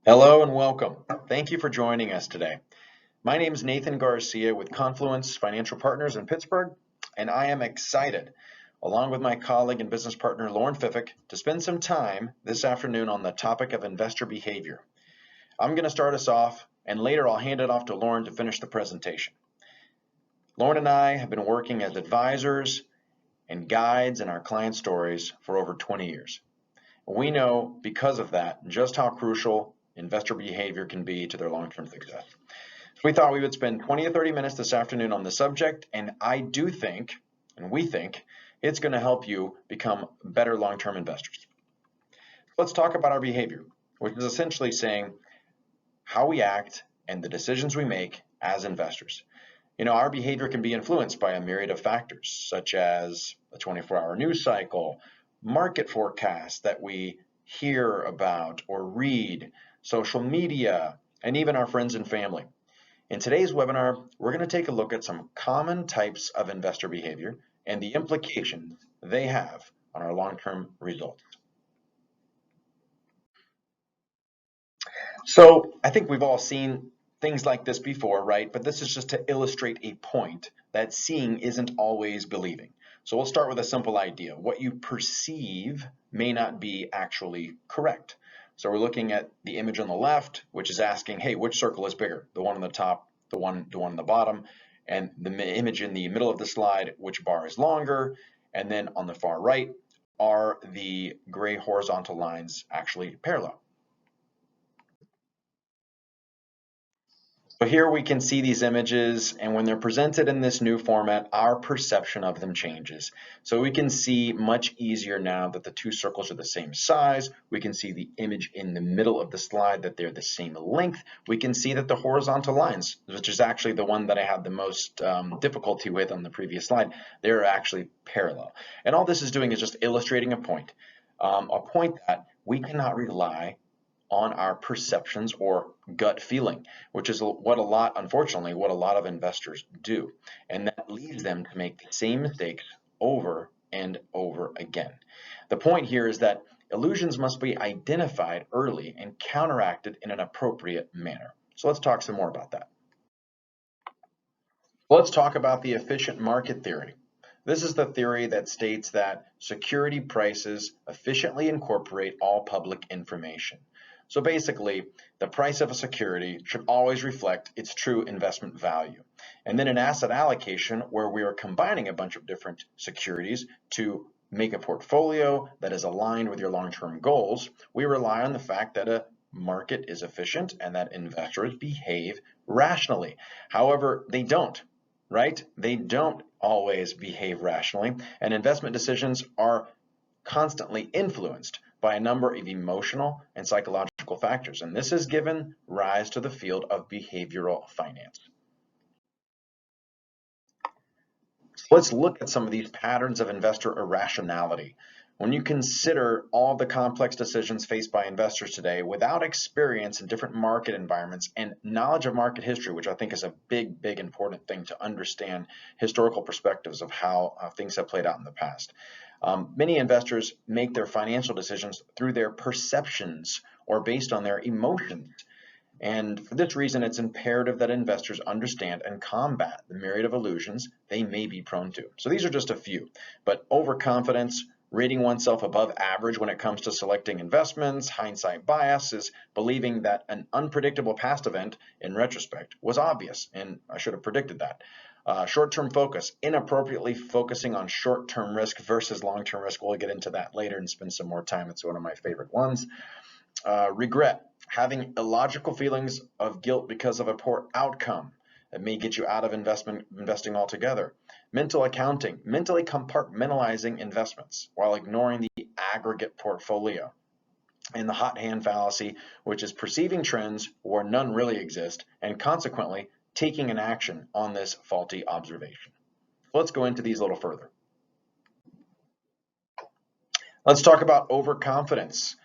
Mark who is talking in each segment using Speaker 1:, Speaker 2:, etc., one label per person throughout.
Speaker 1: Hello and welcome. Thank you for joining us today. My name is Nathan Garcia with Confluence Financial Partners in Pittsburgh, and I am excited, along with my colleague and business partner Lauren Fiffick, to spend some time this afternoon on the topic of investor behavior. I'm going to start us off, and later I'll hand it off to Lauren to finish the presentation. Lauren and I have been working as advisors and guides in our client stories for over 20 years. We know, because of that, just how crucial investor behavior can be to their long-term success. So we thought we would spend 20 to 30 minutes this afternoon on the subject, and I do think, and we think, it's going to help you become better long-term investors. Let's talk about our behavior, which is essentially saying how we act and the decisions we make as investors. Our behavior can be influenced by a myriad of factors, such as a 24-hour news cycle, market forecasts that we hear about or read, social media, and even our friends and family. In today's webinar, we're going to take a look at some common types of investor behavior and the implications they have on our long-term results. So I think we've all seen things like this before, right? But this is just to illustrate a point that seeing isn't always believing. So we'll start with a simple idea. What you perceive may not be actually correct. So we're looking at the image on the left, which is asking, hey, which circle is bigger? The one on the top, the one on the bottom, and the image in the middle of the slide, which bar is longer? And then on the far right, are the gray horizontal lines actually parallel? So here we can see these images, and when they're presented in this new format, our perception of them changes. So we can see much easier now that the two circles are the same size. We can see the image in the middle of the slide, that they're the same length. We can see that the horizontal lines, which is actually the one that I had the most difficulty with on the previous slide, they're actually parallel. And all this is doing is just illustrating a point that we cannot rely on our perceptions or gut feeling, which is unfortunately, what a lot of investors do. And that leads them to make the same mistakes over and over again. The point here is that illusions must be identified early and counteracted in an appropriate manner. So let's talk some more about that. Let's talk about the efficient market theory. This is the theory that states that security prices efficiently incorporate all public information. So basically, the price of a security should always reflect its true investment value. And then in asset allocation, where we are combining a bunch of different securities to make a portfolio that is aligned with your long-term goals, we rely on the fact that a market is efficient and that investors behave rationally. However, they don't, right? They don't always behave rationally, and investment decisions are constantly influenced by a number of emotional and psychological factors, and this has given rise to the field of behavioral finance. So let's look at some of these patterns of investor irrationality. When you consider all the complex decisions faced by investors today without experience in different market environments and knowledge of market history, which I think is a big important thing to understand historical perspectives of how things have played out in the past. Many investors make their financial decisions through their perceptions or based on their emotions. And for this reason, it's imperative that investors understand and combat the myriad of illusions they may be prone to. So these are just a few, but overconfidence, rating oneself above average when it comes to selecting investments, hindsight bias is believing that an unpredictable past event in retrospect was obvious, and I should have predicted that. Short-term focus, inappropriately focusing on short-term risk versus long-term risk. We'll get into that later and spend some more time. It's one of my favorite ones. Regret, having illogical feelings of guilt because of a poor outcome that may get you out of investing altogether. Mental accounting, mentally compartmentalizing investments while ignoring the aggregate portfolio. And the hot hand fallacy, which is perceiving trends where none really exist and consequently taking an action on this faulty observation. Let's go into these a little further. Let's talk about overconfidence.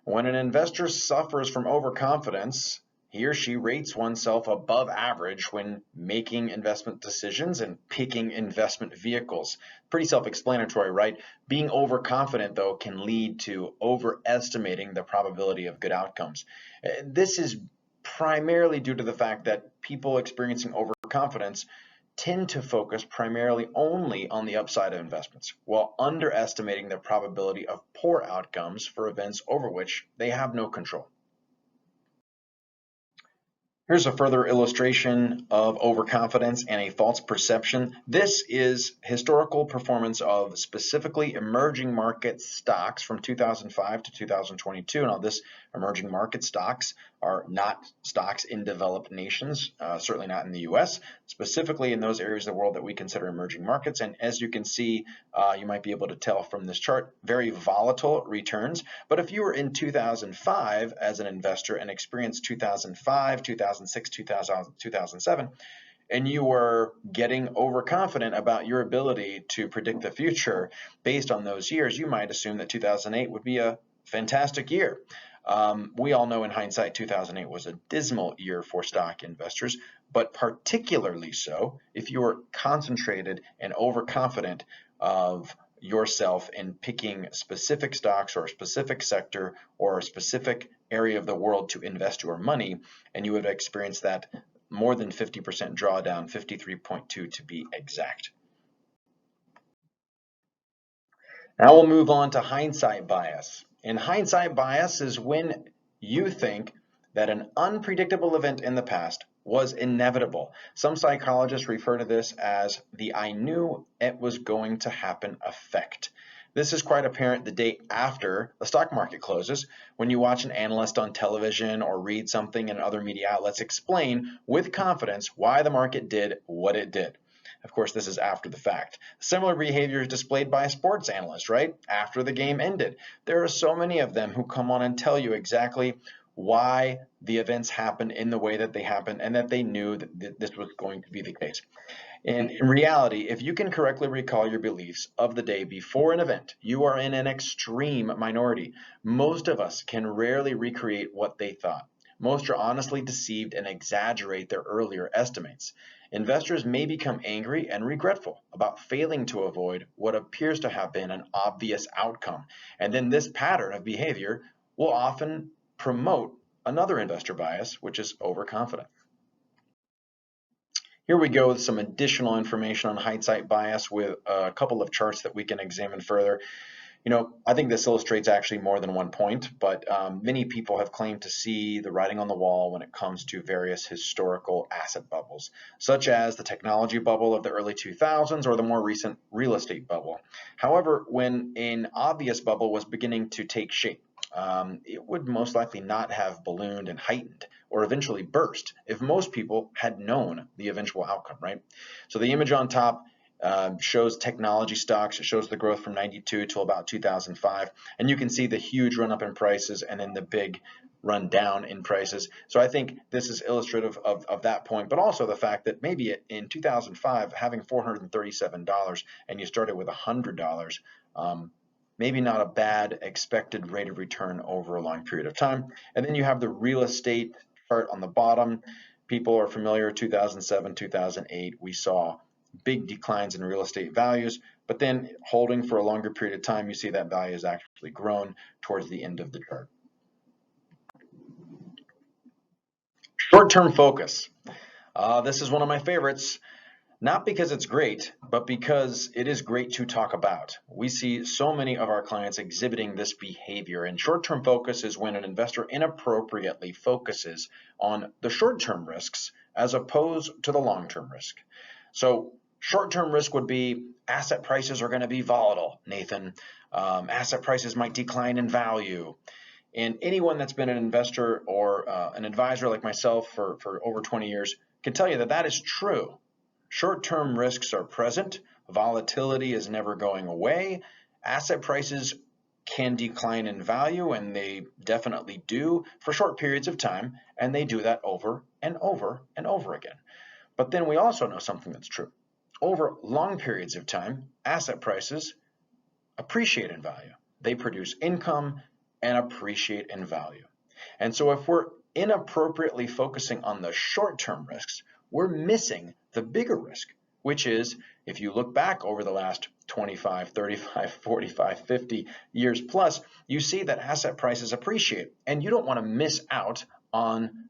Speaker 1: When an investor suffers from overconfidence, He or she rates oneself above average when making investment decisions and picking investment vehicles. Pretty self-explanatory, right? Being overconfident, though, can lead to overestimating the probability of good outcomes. This is primarily due to the fact that people experiencing overconfidence tend to focus primarily only on the upside of investments, while underestimating the probability of poor outcomes for events over which they have no control. Here's a further illustration of overconfidence and a false perception. This is historical performance of specifically emerging market stocks from 2005 to 2022. Now, this emerging market stocks are not stocks in developed nations, certainly not in the US, specifically in those areas of the world that we consider emerging markets. And as you can see, you might be able to tell from this chart, very volatile returns. But if you were in 2005 as an investor and experienced 2005, 2006, 2007, and you were getting overconfident about your ability to predict the future based on those years, you might assume that 2008 would be a fantastic year. We all know in hindsight 2008 was a dismal year for stock investors, but particularly so if you were concentrated and overconfident of yourself in picking specific stocks or a specific sector or a specific area of the world to invest your money, and you would experience that more than 50% drawdown, 53.2 to be exact. Now we'll move on to hindsight bias. And hindsight bias is when you think that an unpredictable event in the past was inevitable. Some psychologists refer to this as the "I knew it was going to happen" effect. This is quite apparent the day after the stock market closes, when you watch an analyst on television or read something in other media outlets explain with confidence why the market did what it did. Of course, this is after the fact. Similar behavior is displayed by a sports analyst, right? After the game ended. There are so many of them who come on and tell you exactly why the events happened in the way that they happened and that they knew that this was going to be the case. And in reality, if you can correctly recall your beliefs of the day before an event, you are in an extreme minority. Most of us can rarely recreate what they thought. Most are honestly deceived and exaggerate their earlier estimates. Investors may become angry and regretful about failing to avoid what appears to have been an obvious outcome. And then this pattern of behavior will often promote another investor bias, which is overconfidence. Here we go with some additional information on hindsight bias with a couple of charts that we can examine further. I think this illustrates actually more than one point, but many people have claimed to see the writing on the wall when it comes to various historical asset bubbles, such as the technology bubble of the early 2000s or the more recent real estate bubble. However, when an obvious bubble was beginning to take shape, it would most likely not have ballooned and heightened or eventually burst if most people had known the eventual outcome, right? So the image on top shows technology stocks. It shows the growth from 92 till about 2005. And you can see the huge run up in prices and then the big run down in prices. So I think this is illustrative of that point, but also the fact that maybe in 2005, having $437 and you started with $100, maybe not a bad expected rate of return over a long period of time. And then you have the real estate chart on the bottom. People are familiar, 2007, 2008, we saw big declines in real estate values, but then holding for a longer period of time, you see that value has actually grown towards the end of the chart. Short-term focus. This is one of my favorites, not because it's great, but because it is great to talk about. We see so many of our clients exhibiting this behavior, and short-term focus is when an investor inappropriately focuses on the short-term risks as opposed to the long-term risk. So short-term risk would be asset prices are going to be volatile, Nathan. Asset prices might decline in value. And anyone that's been an investor or an advisor like myself for over 20 years can tell you that that is true. Short-term risks are present. Volatility is never going away. Asset prices can decline in value, and they definitely do for short periods of time, and they do that over and over and over again. But then we also know something that's true. Over long periods of time, asset prices appreciate in value. They produce income and appreciate in value. And so if we're inappropriately focusing on the short-term risks, we're missing the bigger risk, which is, if you look back over the last 25, 35, 45, 50 years plus, you see that asset prices appreciate, and you don't want to miss out on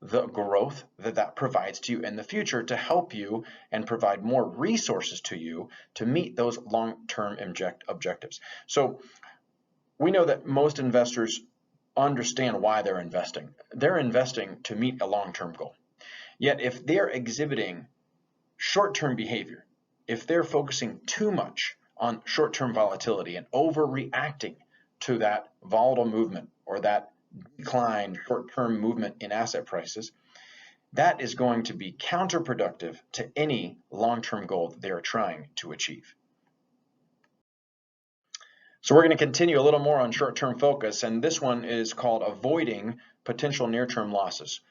Speaker 1: the growth that provides to you in the future to help you and provide more resources to you to meet those long-term objectives. So we know that most investors understand why they're investing. They're investing to meet a long-term goal. Yet if they're exhibiting short-term behavior, if they're focusing too much on short-term volatility and overreacting to that volatile movement or that decline short-term movement in asset prices, that is going to be counterproductive to any long-term goal that they are trying to achieve. So we're going to continue a little more on short-term focus, and this one is called avoiding potential near-term losses.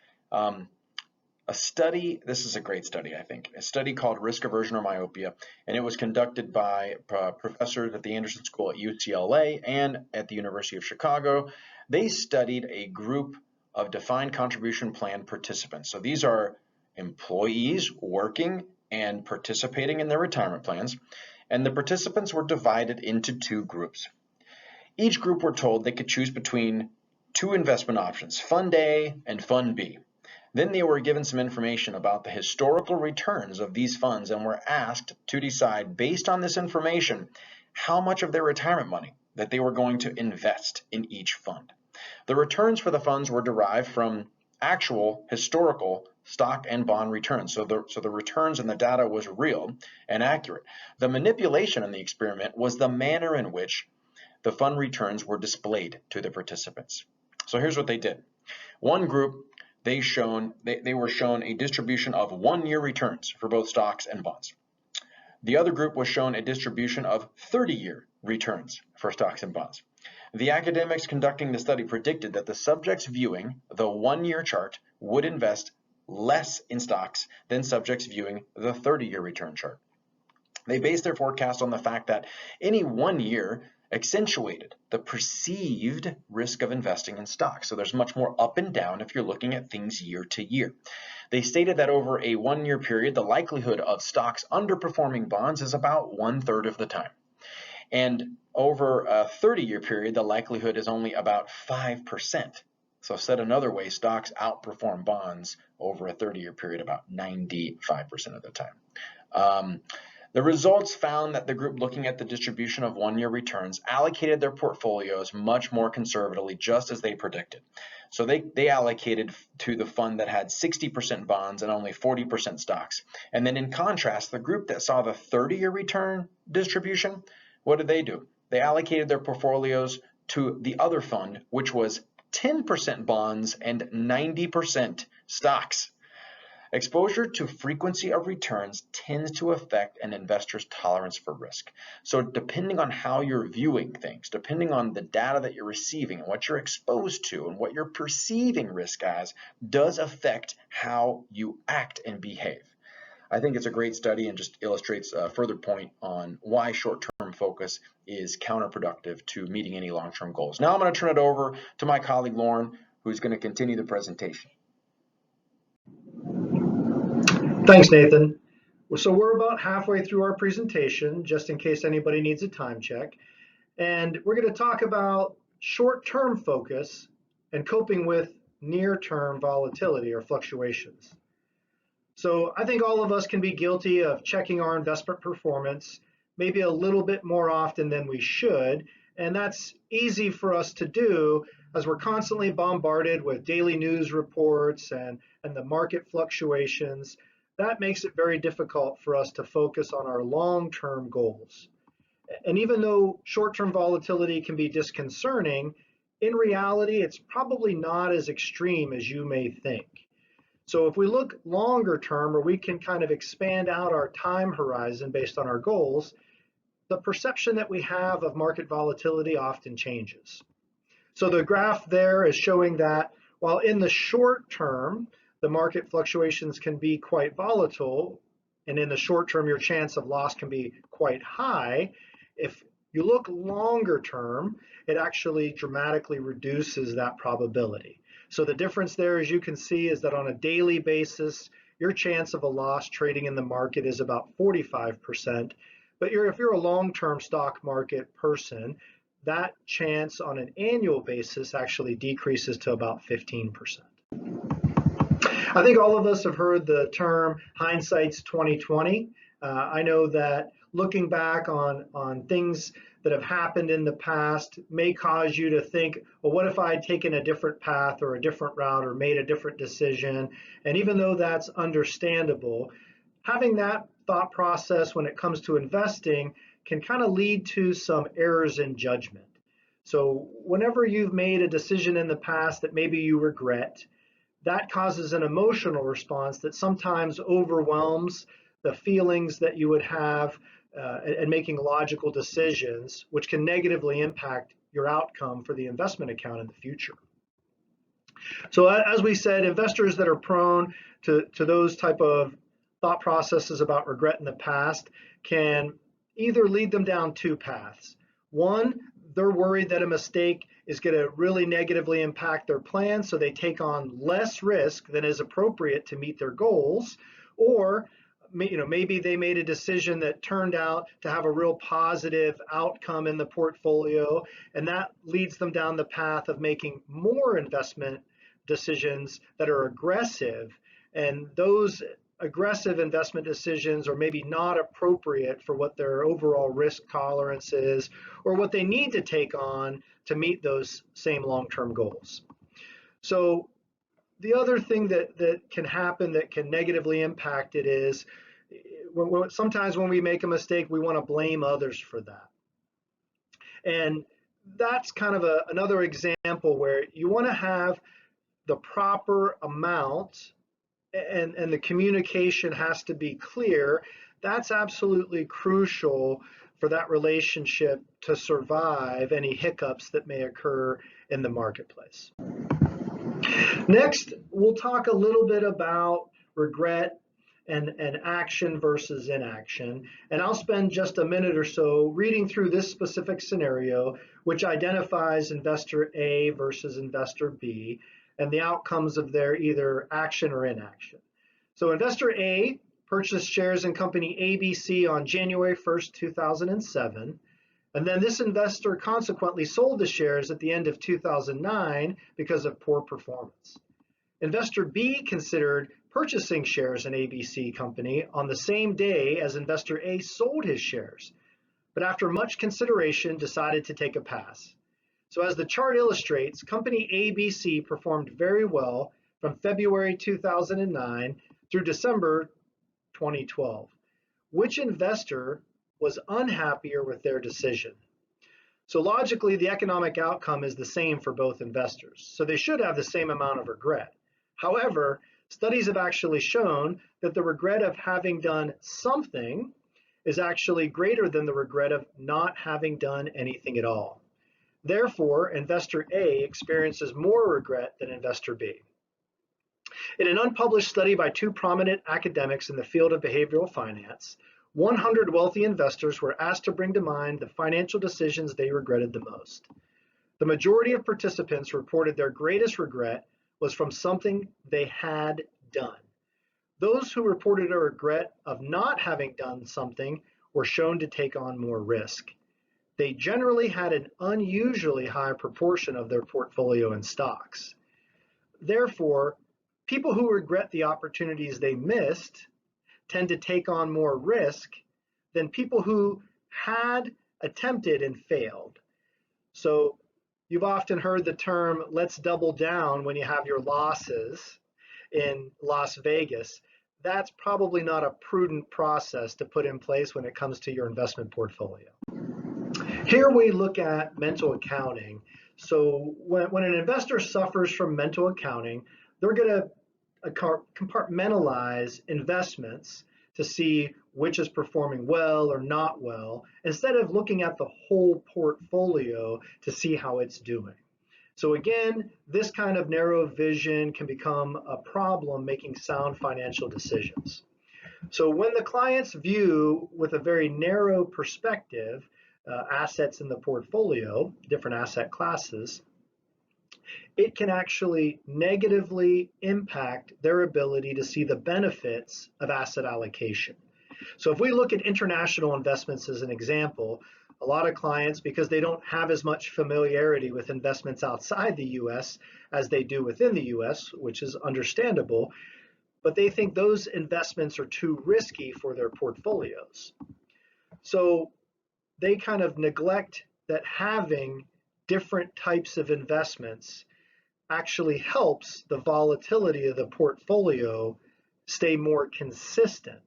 Speaker 1: A study, this is a great study, I think, a study called Risk Aversion or Myopia, and it was conducted by professors at the Anderson School at UCLA and at the University of Chicago. They studied a group of defined contribution plan participants. So these are employees working and participating in their retirement plans, and the participants were divided into two groups. Each group were told they could choose between two investment options, Fund A and Fund B. Then they were given some information about the historical returns of these funds and were asked to decide, based on this information, how much of their retirement money that they were going to invest in each fund. The returns for the funds were derived from actual historical stock and bond returns. So the returns and the data was real and accurate. The manipulation in the experiment was the manner in which the fund returns were displayed to the participants. So here's what they did. One group, they were shown a distribution of 1-year returns for both stocks and bonds. The other group was shown a distribution of 30-year returns for stocks and bonds. The academics conducting the study predicted that the subjects viewing the 1-year chart would invest less in stocks than subjects viewing the 30-year return chart. They based their forecast on the fact that any 1 year accentuated the perceived risk of investing in stocks. So there's much more up and down if you're looking at things year to year. They stated that over a 1-year period, the likelihood of stocks underperforming bonds is about 1/3 of the time. And over a 30-year period, the likelihood is only about 5%. So said another way, stocks outperform bonds over a 30-year period about 95% of the time. The results found that the group looking at the distribution of 1-year returns allocated their portfolios much more conservatively, just as they predicted. So they allocated to the fund that had 60% bonds and only 40% stocks. And then in contrast, the group that saw the 30-year return distribution, what did they do? They allocated their portfolios to the other fund, which was 10% bonds and 90% stocks. Exposure to frequency of returns tends to affect an investor's tolerance for risk. So depending on how you're viewing things, depending on the data that you're receiving and what you're exposed to and what you're perceiving risk as, does affect how you act and behave. I think it's a great study and just illustrates a further point on why short-term focus is counterproductive to meeting any long-term goals. Now I'm going to turn it over to my colleague Lauren, who's going to continue the presentation.
Speaker 2: Thanks, Nathan. So we're about halfway through our presentation, just in case anybody needs a time check. And we're going to talk about short-term focus and coping with near-term volatility or fluctuations. So I think all of us can be guilty of checking our investment performance maybe a little bit more often than we should. And that's easy for us to do as we're constantly bombarded with daily news reports and the market fluctuations. That makes it very difficult for us to focus on our long-term goals. And even though short-term volatility can be disconcerting, in reality, it's probably not as extreme as you may think. So if we look longer term, or we can kind of expand out our time horizon based on our goals, the perception that we have of market volatility often changes. So the graph there is showing that while in the short term, the market fluctuations can be quite volatile, and in the short term, your chance of loss can be quite high. If You look longer term, it actually dramatically reduces that probability. So the difference there, as you can see, is that on a daily basis, your chance of a loss trading in the market is about 45%. But if you're a long-term stock market person, that chance on an annual basis actually decreases to about 15%. I think all of us have heard the term hindsight's 2020. I know that looking back on things that have happened in the past may cause you to think, well, what if I had taken a different path or a different route or made a different decision? And even though that's understandable, having that thought process when it comes to investing can kind of lead to some errors in judgment. So whenever you've made a decision in the past that maybe you regret, that causes an emotional response that sometimes overwhelms the feelings that you would have and making logical decisions, which can negatively impact your outcome for the investment account in the future. So as we said, investors that are prone to those type of thought processes about regret in the past can either lead them down two paths. One, they're worried that a mistake is going to really negatively impact their plan, so they take on less risk than is appropriate to meet their goals, or maybe they made a decision that turned out to have a real positive outcome in the portfolio, and that leads them down the path of making more investment decisions that are aggressive, and those aggressive investment decisions are maybe not appropriate for what their overall risk tolerance is or what they need to take on to meet those same long-term goals. So the other thing that can happen that can negatively impact it is sometimes when we make a mistake, we want to blame others for that. And that's kind of another example where you want to have the proper amount and the communication has to be clear. That's absolutely crucial for that relationship to survive any hiccups that may occur in the marketplace. Next, we'll talk a little bit about regret and action versus inaction. And I'll spend just a minute or so reading through this specific scenario, which identifies investor A versus investor B and the outcomes of their either action or inaction. So investor A purchased shares in company ABC on January 1st, 2007. And then this investor consequently sold the shares at the end of 2009 because of poor performance. Investor B considered purchasing shares in ABC company on the same day as investor A sold his shares, but after much consideration decided to take a pass. So as the chart illustrates, company ABC performed very well from February 2009 through December 2012. Which investor was unhappier with their decision? So logically, the economic outcome is the same for both investors, so they should have the same amount of regret. However, studies have actually shown that the regret of having done something is actually greater than the regret of not having done anything at all. Therefore, investor A experiences more regret than investor B. In an unpublished study by two prominent academics in the field of behavioral finance, 100 wealthy investors were asked to bring to mind the financial decisions they regretted the most. The majority of participants reported their greatest regret was from something they had done. Those who reported a regret of not having done something were shown to take on more risk. They generally had an unusually high proportion of their portfolio in stocks. Therefore, people who regret the opportunities they missed tend to take on more risk than people who had attempted and failed. So you've often heard the term, let's double down when you have your losses in Las Vegas. That's probably not a prudent process to put in place when it comes to your investment portfolio. Here we look at mental accounting. So when an investor suffers from mental accounting, they're going to compartmentalize investments to see which is performing well or not well, instead of looking at the whole portfolio to see how it's doing. So again, this kind of narrow vision can become a problem making sound financial decisions. So when the clients view with a very narrow perspective, assets in the portfolio, different asset classes, it can actually negatively impact their ability to see the benefits of asset allocation. So if we look at international investments as an example, a lot of clients, because they don't have as much familiarity with investments outside the US as they do within the US, which is understandable, but they think those investments are too risky for their portfolios. So they kind of neglect that having different types of investments actually helps the volatility of the portfolio stay more consistent.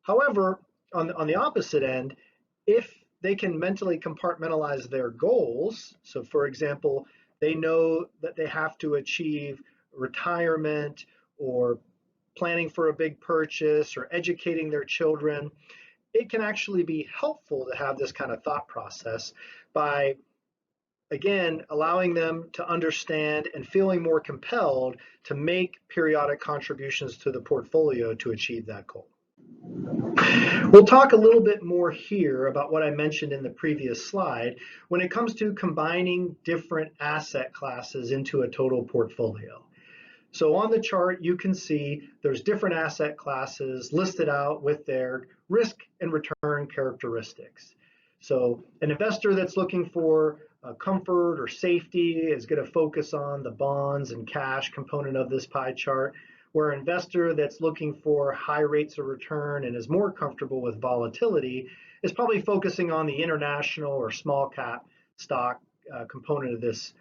Speaker 2: However, on the opposite end, if they can mentally compartmentalize their goals, so for example, they know that they have to achieve retirement or planning for a big purchase or educating their children, it can actually be helpful to have this kind of thought process by, again, allowing them to understand and feeling more compelled to make periodic contributions to the portfolio to achieve that goal. We'll talk a little bit more here about what I mentioned in the previous slide when it comes to combining different asset classes into a total portfolio. So on the chart, you can see there's different asset classes listed out with their risk and return characteristics. So an investor that's looking for comfort or safety is going to focus on the bonds and cash component of this pie chart, where an investor that's looking for high rates of return and is more comfortable with volatility is probably focusing on the international or small cap stock component of this.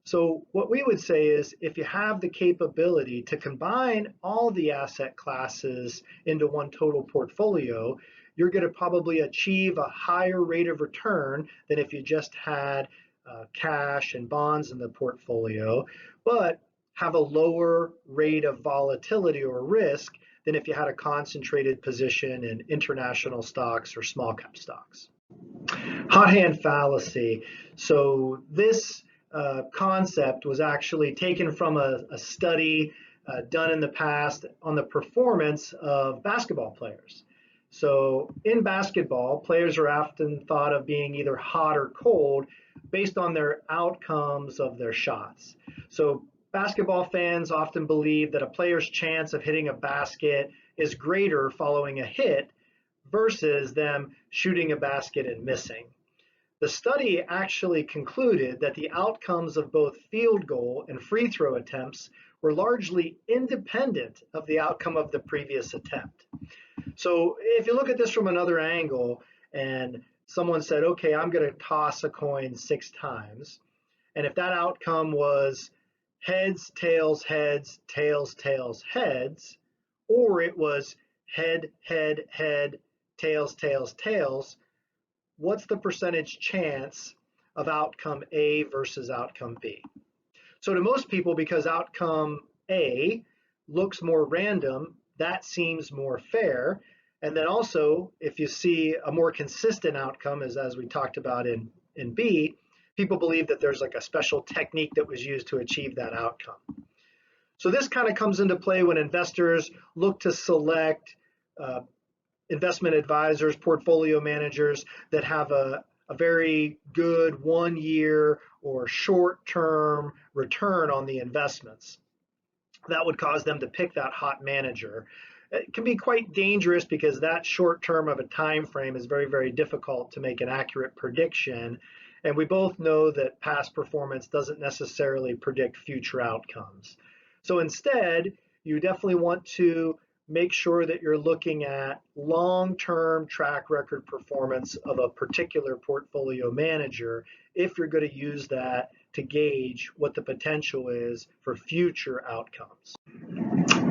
Speaker 2: So what we would say is if you have the capability to combine all the asset classes into one total portfolio, you're going to probably achieve a higher rate of return than if you just had cash and bonds in the portfolio, but have a lower rate of volatility or risk than if you had a concentrated position in international stocks or small cap stocks. Hot hand fallacy. So this concept was actually taken from a study done in the past on the performance of basketball players. So in basketball, players are often thought of being either hot or cold based on their outcomes of their shots. So basketball fans often believe that a player's chance of hitting a basket is greater following a hit versus them shooting a basket and missing. The study actually concluded that the outcomes of both field goal and free throw attempts were largely independent of the outcome of the previous attempt. So if you look at this from another angle and someone said, okay, I'm going to toss a coin 6 times, and if that outcome was heads, tails, heads, tails, tails, heads, or it was head, head, head, tails, tails, tails, what's the percentage chance of outcome A versus outcome B? So to most people, because outcome A looks more random, that seems more fair. And then also, if you see a more consistent outcome, as we talked about in B, people believe that there's like a special technique that was used to achieve that outcome. So this kind of comes into play when investors look to select investment advisors, portfolio managers that have a very good 1-year or short-term return on the investments. That would cause them to pick that hot manager. It can be quite dangerous because that short term of a time frame is very, very difficult to make an accurate prediction. And we both know that past performance doesn't necessarily predict future outcomes. So instead, you definitely want to make sure that you're looking at long-term track record performance of a particular portfolio manager if you're going to use that to gauge what the potential is for future outcomes.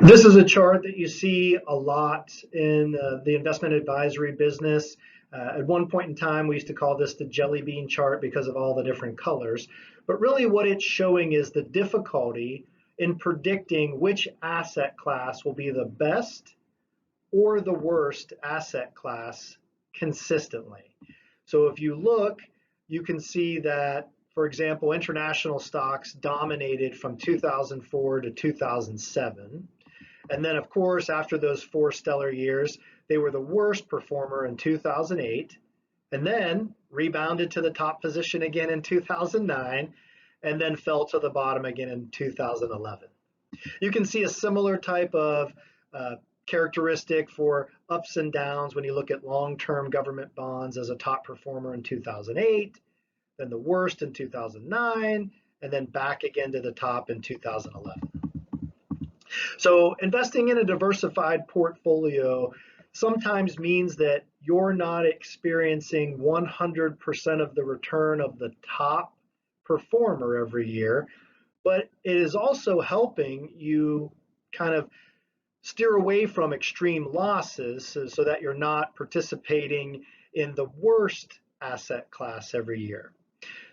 Speaker 2: This is a chart that you see a lot in the investment advisory business. At one point in time, we used to call this the jelly bean chart because of all the different colors. But really what it's showing is the difficulty in predicting which asset class will be the best or the worst asset class consistently. So if you look, you can see that, for example, international stocks dominated from 2004 to 2007. And then, of course, after those 4 stellar years, they were the worst performer in 2008. and then rebounded to the top position again in 2009, and then fell to the bottom again in 2011. You can see a similar type of characteristic for ups and downs when you look at long-term government bonds as a top performer in 2008, then the worst in 2009, and then back again to the top in 2011. So investing in a diversified portfolio sometimes means that you're not experiencing 100% of the return of the top performer every year, but it is also helping you kind of steer away from extreme losses so that you're not participating in the worst asset class every year.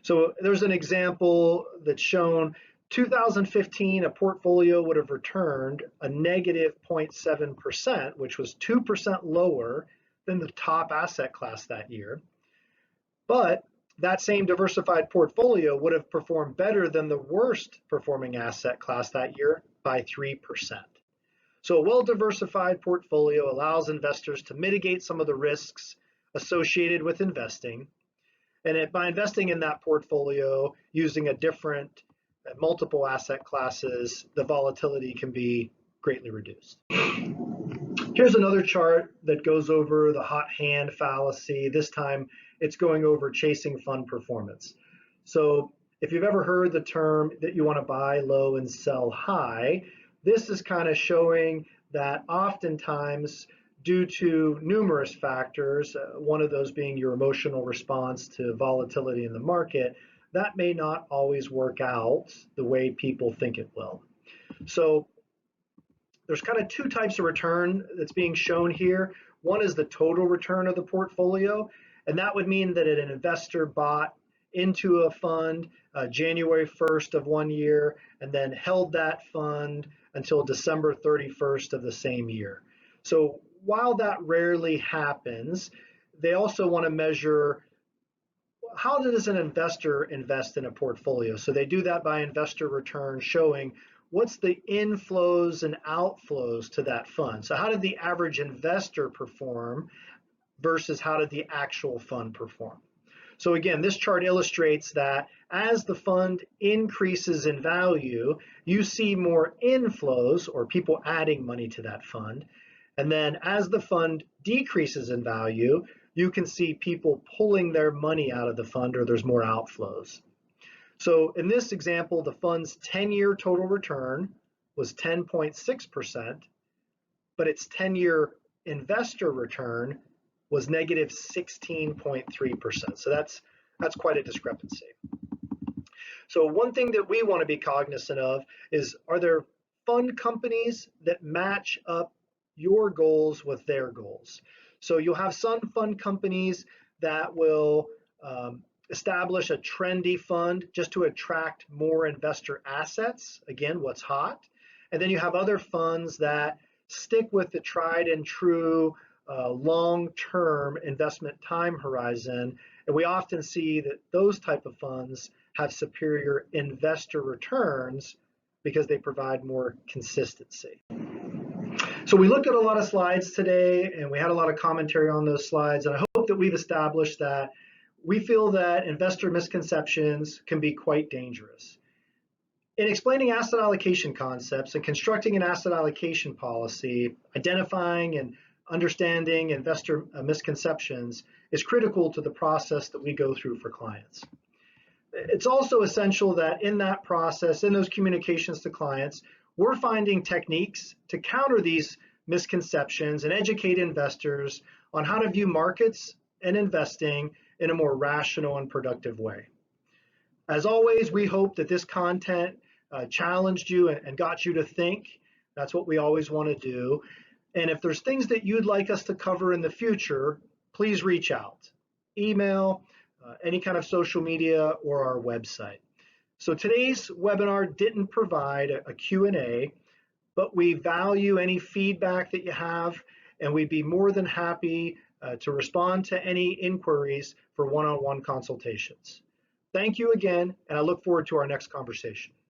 Speaker 2: So there's an example that's shown 2015, a portfolio would have returned a negative 0.7%, which was 2% lower than the top asset class that year. But that same diversified portfolio would have performed better than the worst performing asset class that year by 3%. So a well-diversified portfolio allows investors to mitigate some of the risks associated with investing. And by investing in that portfolio using a different multiple asset classes, the volatility can be greatly reduced. Here's another chart that goes over the hot hand fallacy. This time it's going over chasing fund performance. So if you've ever heard the term that you want to buy low and sell high, this is kind of showing that oftentimes due to numerous factors, one of those being your emotional response to volatility in the market, that may not always work out the way people think it will. So there's kind of two types of return that's being shown here. One is the total return of the portfolio, and that would mean that an investor bought into a fund January 1st of one year and then held that fund until December 31st of the same year. So while that rarely happens, they also want to measure how does an investor invest in a portfolio. So they do that by investor return, showing what's the inflows and outflows to that fund. So how did the average investor perform versus how did the actual fund perform? So again, this chart illustrates that as the fund increases in value, you see more inflows or people adding money to that fund. And then as the fund decreases in value, you can see people pulling their money out of the fund or there's more outflows. So in this example, the fund's 10-year total return was 10.6%, but its 10-year investor return was negative 16.3%. So that's quite a discrepancy. So one thing that we want to be cognizant of is, are there fund companies that match up your goals with their goals? So you'll have some fund companies that will establish a trendy fund just to attract more investor assets, again, what's hot. And then you have other funds that stick with the tried and true long-term investment time horizon. And we often see that those type of funds have superior investor returns because they provide more consistency. So we looked at a lot of slides today and we had a lot of commentary on those slides. And I hope that we've established that we feel that investor misconceptions can be quite dangerous. In explaining asset allocation concepts and constructing an asset allocation policy, identifying and understanding investor misconceptions is critical to the process that we go through for clients. It's also essential that in that process, in those communications to clients, we're finding techniques to counter these misconceptions and educate investors on how to view markets and investing in a more rational and productive way. As always, we hope that this content challenged you and got you to think. That's what we always want to do. And if there's things that you'd like us to cover in the future, please reach out. Email, any kind of social media, or our website. So today's webinar didn't provide a Q&A, but we value any feedback that you have, and we'd be more than happy to respond to any inquiries for one-on-one consultations. Thank you again, and I look forward to our next conversation.